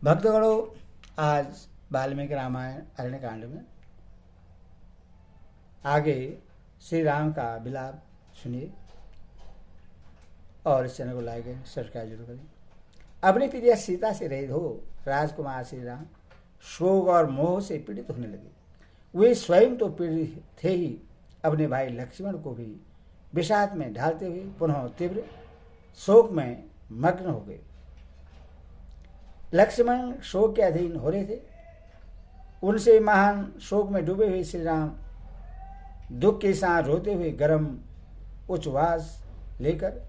भक्तगणों, आज वाल्मीकि रामायण अरण्य कांड में आगे श्री राम का विलाप सुनिए और इस चैनल को लाइक करें, सब्सक्राइब जरूर करें। अपनी प्रिय सीता से रहित हो राजकुमार श्री राम शोक और मोह से पीड़ित होने लगे। वे स्वयं तो पीड़ित थे ही, अपने भाई लक्ष्मण को भी विषाद में ढालते हुए पुनः तीव्र शोक में मग्न हो गए। लक्ष्मण शोक के अधीन हो रहे थे। उनसे महान शोक में डूबे हुए श्री राम दुख के साथ रोते हुए गर्म उच्छ्वास लेकर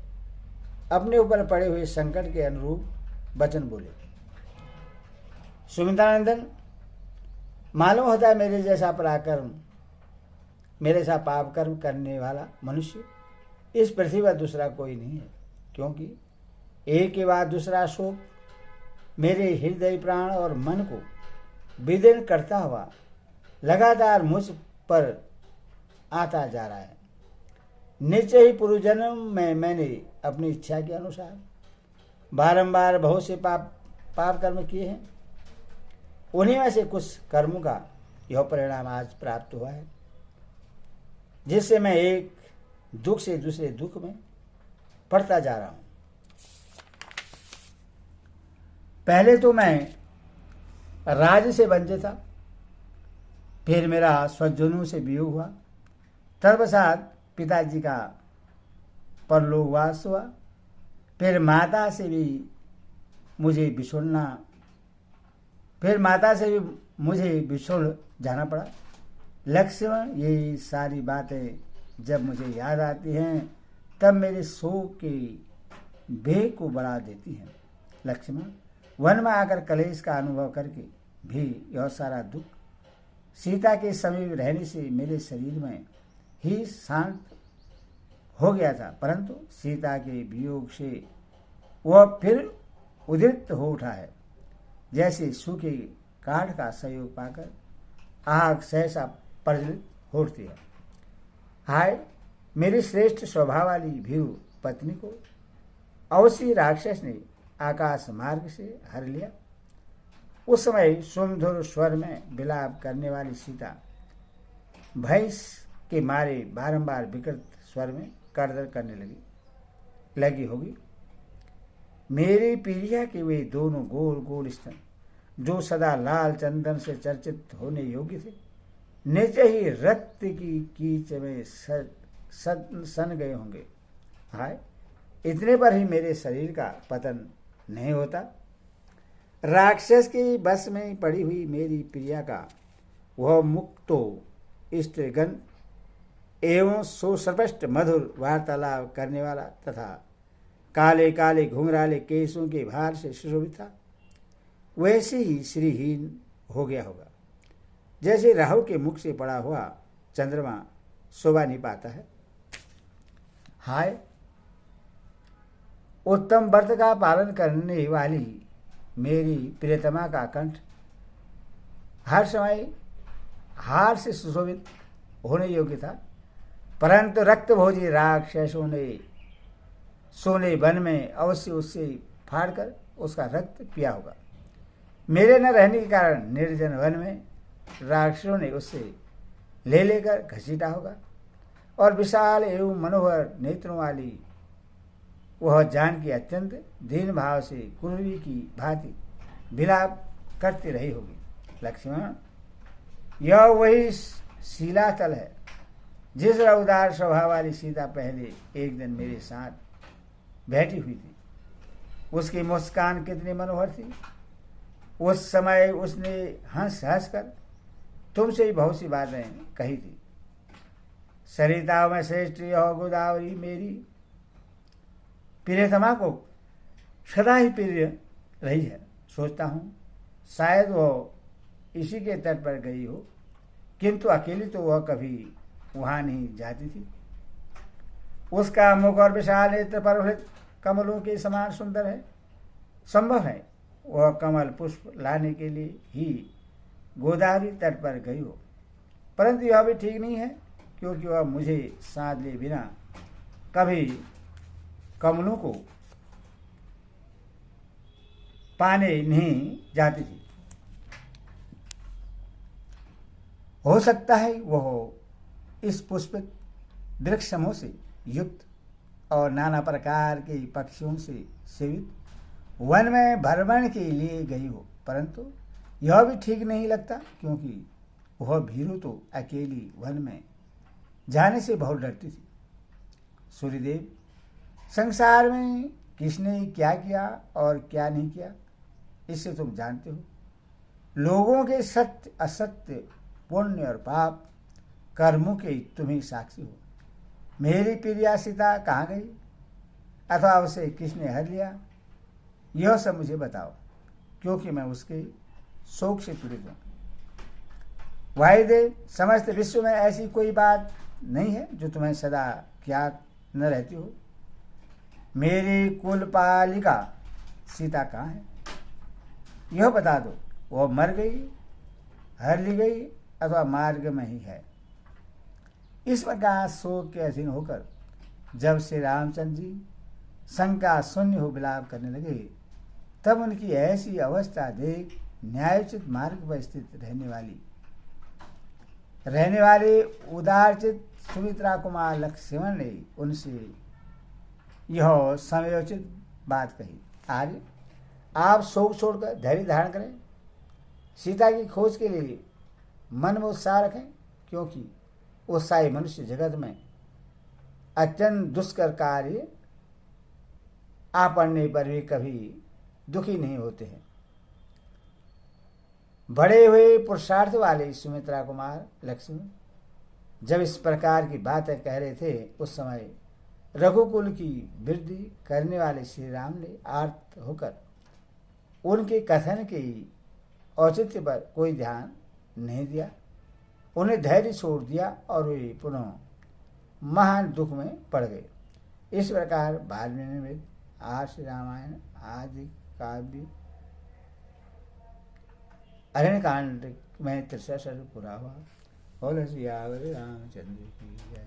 अपने ऊपर पड़े हुए संकट के अनुरूप वचन बोले। सुमित्रानंदन, मालूम होता है मेरे जैसा पराक्रम, मेरे सा पाप कर्म करने वाला मनुष्य इस पृथ्वी पर दूसरा कोई नहीं है, क्योंकि एक के बाद दूसरा शोक मेरे हृदय प्राण और मन को विदीर्ण करता हुआ लगातार मुझ पर आता जा रहा है। निश्चय ही पूर्व जन्म में मैंने अपनी इच्छा के अनुसार बारंबार बहुत से पाप कर्म किए हैं। उन्हीं में से कुछ कर्मों का यह परिणाम आज प्राप्त हुआ है, जिससे मैं एक दुख से दूसरे दुख में पड़ता जा रहा हूं। पहले तो मैं राज्य से वंचित था, फिर मेरा स्वजनों से वियोग हुआ, तत्पश्चात पिताजी का परलोकवास हुआ, फिर माता से भी मुझे बिछोड़ जाना पड़ा। लक्ष्मण, ये सारी बातें जब मुझे याद आती हैं तब मेरे शोक के वेग को बढ़ा देती हैं। लक्ष्मण, वन में आकर कलेश का अनुभव करके भी यह सारा दुख सीता के समीप रहने से मेरे शरीर में ही शांत हो गया था, परंतु सीता के वियोग से वह फिर उद्रिक्त हो उठा है। जैसे सूखे काठ का सहयोग पाकर आग सहसा प्रज्वलित हो उठती है। हाय, मेरी श्रेष्ठ स्वभाव वाली भीरु पत्नी को अवश्य राक्षस ने आकाश मार्ग से हर लिया। उस समय सुमधुर स्वर में विलाप करने वाली सीता भय के मारे बारंबार विकृत स्वर में करदर करने लगी होगी। मेरी प्रिया के वे दोनों गोल गोल स्तन, जो सदा लाल चंदन से चर्चित होने योग्य थे, निश्चय ही रक्त की कीच में सन गए होंगे। हाय, इतने पर ही मेरे शरीर का पतन नहीं होता। राक्षस की बस में पड़ी हुई मेरी प्रिया का वह मुख तो स्त्रीगण एवं सुस्पष्ट मधुर वार्तालाप करने वाला तथा काले काले घुंघराले केसों के भार से सुशोभित था, वैसे ही श्रीहीन हो गया होगा, जैसे राहु के मुख से पड़ा हुआ चंद्रमा शोभा नहीं पाता है। हाय, उत्तम व्रत का पालन करने वाली मेरी प्रियतमा का कंठ हर समय हार से सुशोभित होने योग्य था, परंतु रक्तभोजी राक्षसों ने सोने वन में अवश्य उससे फाड़कर उसका रक्त पिया होगा। मेरे न रहने के कारण निर्जन वन में राक्षसों ने उससे ले लेकर घसीटा होगा, और विशाल एवं मनोहर नेत्रों वाली वह जानकी अत्यंत दीन भाव से कुर्वी की भांति विलाप करती रही होगी। लक्ष्मण, यह वही शिलातल है जिस उदार स्वभाव वाली सीता पहले एक दिन मेरे साथ बैठी हुई थी। उसकी मुस्कान कितनी मनोहर थी। उस समय उसने हंस हंस कर तुमसे ही बहुत सी बातें कही थी। सरिताओं में श्रेष्ठ यह गोदावरी मेरी प्रियतमा को सदा ही प्रिय रही है। सोचता हूँ शायद वह इसी के तट पर गई हो, किंतु अकेली तो वह कभी वहां नहीं जाती थी। उसका मुख और विशाल नेत्र प्रफुल्लित कमलों के समान सुंदर है। संभव है वह कमल पुष्प लाने के लिए ही गोदावरी तट पर गई हो, परंतु यह भी ठीक नहीं है, क्योंकि वह मुझे साथ ले बिना कभी कमलों को पाने नहीं जाती थी। हो सकता है वह इस पुष्पित वृक्ष समूह से युक्त और नाना प्रकार के पक्षियों से सेवित वन में भ्रमण के लिए गई हो, परंतु यह भी ठीक नहीं लगता, क्योंकि वह भीरू तो अकेली वन में जाने से बहुत डरती थी। सूर्यदेव, संसार में किसने क्या किया और क्या नहीं किया, इससे तुम जानते हो। लोगों के सत्य असत्य, पुण्य और पाप कर्मों के तुम्ही साक्षी हो। मेरी प्रिया सीता कहाँ गई, अथवा उसे किसने हर लिया, यह सब मुझे बताओ, क्योंकि मैं उसके शोक से पीड़ित हूँ। वायुदेव, समस्त विश्व में ऐसी कोई बात नहीं है जो तुम्हें सदा ज्ञात न रहती हो। मेरी कुलपालिका सीता कहाँ है, यह बता दो। वह मर गई, हर ली गई, अथवा मार्ग में ही है। इस प्रकार शोक के अधीन होकर जब श्री रामचंद्र जी शंका शून्य हो विलाप करने लगे, तब उनकी ऐसी अवस्था देख न्यायोचित मार्ग पर स्थित रहने वाले उदारचित सुमित्रा कुमार लक्ष्मण ने उनसे यह समयोचित बात कही। आर्य, आप शोक छोड़कर धैर्य धारण करें, सीता की खोज के लिए मन में उत्साह रखें, क्योंकि उत्साही मनुष्य जगत में अत्यंत दुष्कर कार्य आ पड़ने पर भी कभी दुखी नहीं होते हैं। बड़े हुए पुरुषार्थ वाले सुमित्रा कुमार लक्ष्मण जब इस प्रकार की बातें कह रहे थे, उस समय रघुकुल की वृद्धि करने वाले श्री राम ने आर्त होकर उनके कथन के औचित्य पर कोई ध्यान नहीं दिया, उन्हें धैर्य छोड़ दिया और वे पुनः महान दुख में पड़ गए। इस प्रकार वाल्मीकि आर्ष रामायण आदि काव्य अरण्यकांड में 63 सर्ग पूरा हुआ। बोलो सियावर रामचंद्र की जय।